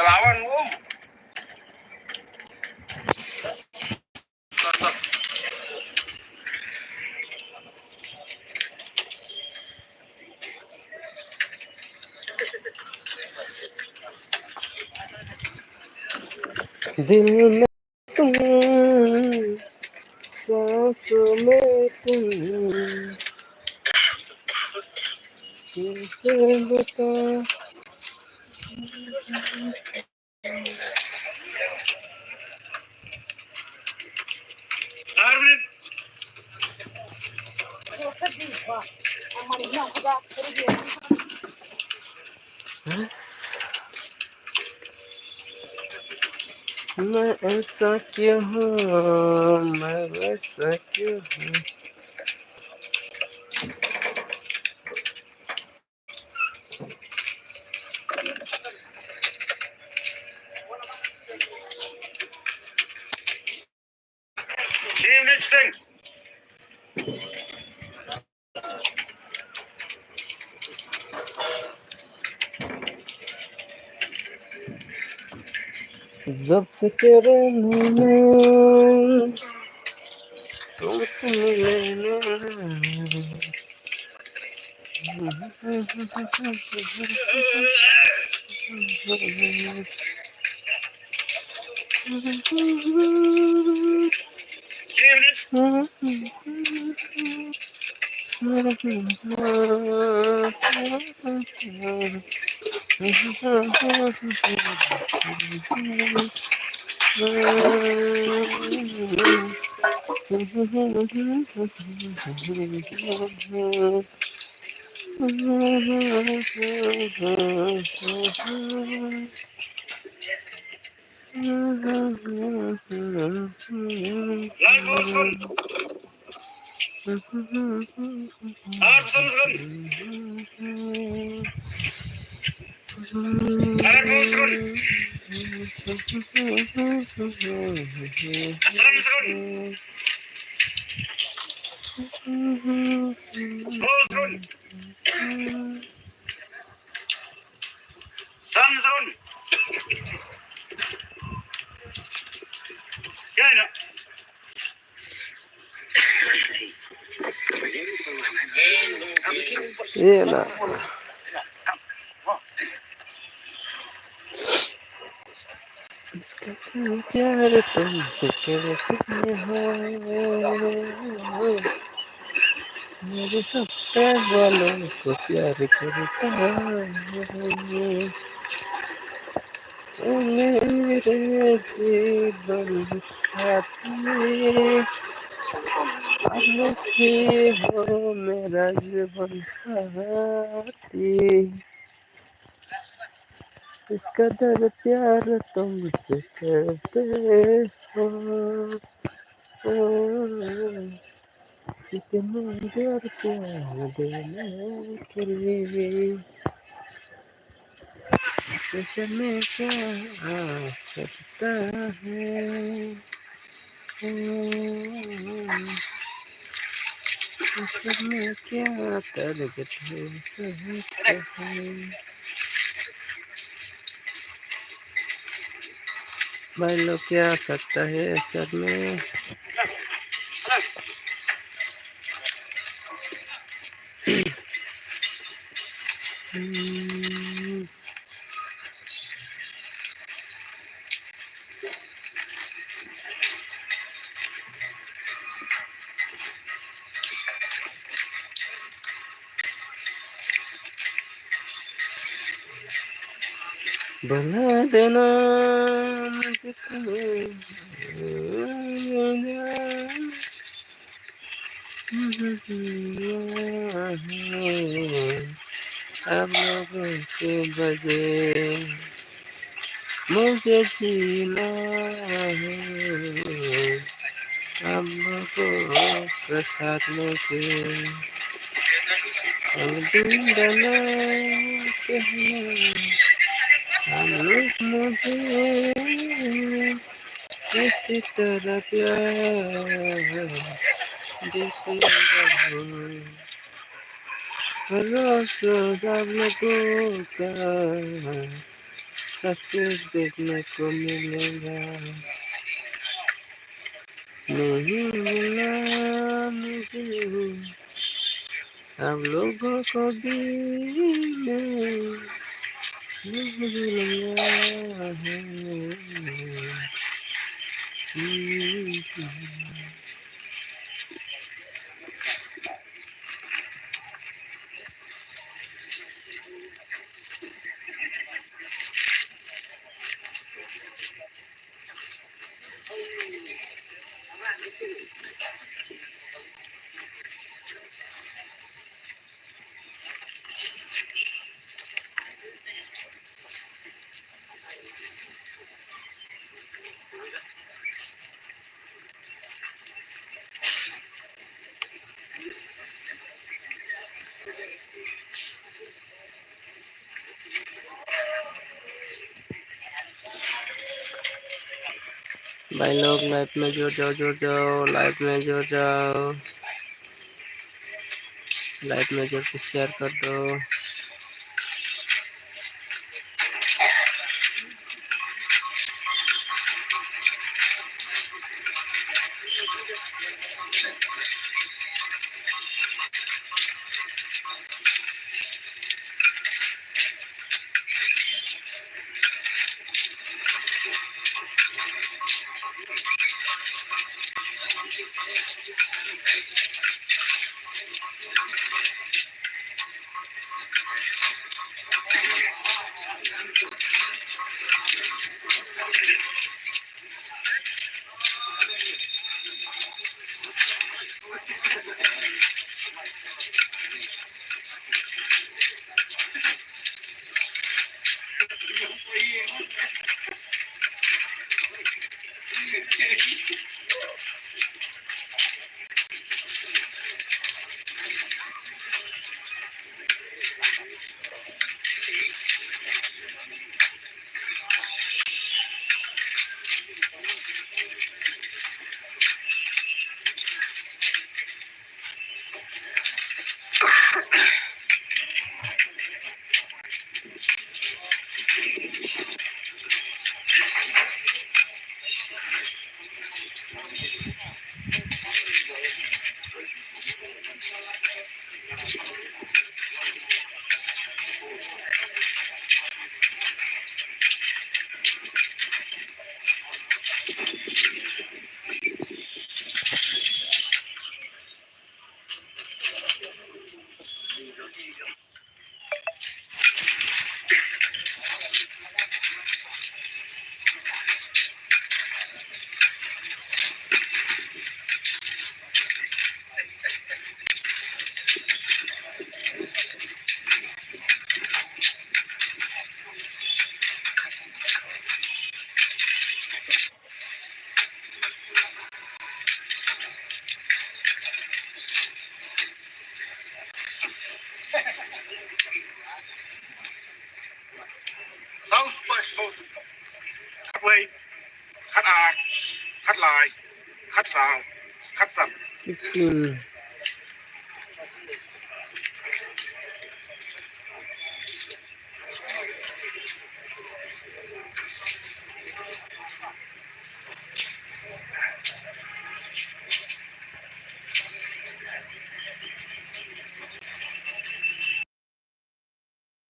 lawan दिल में तुम, सांसों में तुम, कैसे बता। मैं ऐसा क्यों हूँ, मैं वैसा क्यों हूँ। जब से तेरे नैने तुमसे मिले ये ना इसका प्यार तुमसे करते हैं, मेरे सब्सक्राइब वालों को प्यार करता है। तो मेरे जीवन साथी अनोखी हो, मेरा जीवन साथी। इस कदर प्यार तुमसे करते हो, कितना प्यार देने के लिए इसमें क्या आ सकता है। इसमें क्या तरगत हो सकता है। भाई लोग क्या आ सकता है सर में। बना देना मुझे अब लोगों के बजे मुझे जीना है, अब लोगों के साथ मुझे दिन बना हम लोग मुझे इसी तरह प्यार देते रहो। रोज रोज आप लोगों का सक्सेस देखने को मिलेगा, नहीं मिला मुझे हम लोगों को भी मिलेगा है। भाई लोग लाइव में जुड़ जाओ, लाइव में जुड़ जाओ, लाइव में जुड़ के शेयर कर दो। Cắt ly, cắt ai, cắt lại, cắt xào, cắt sạch. 15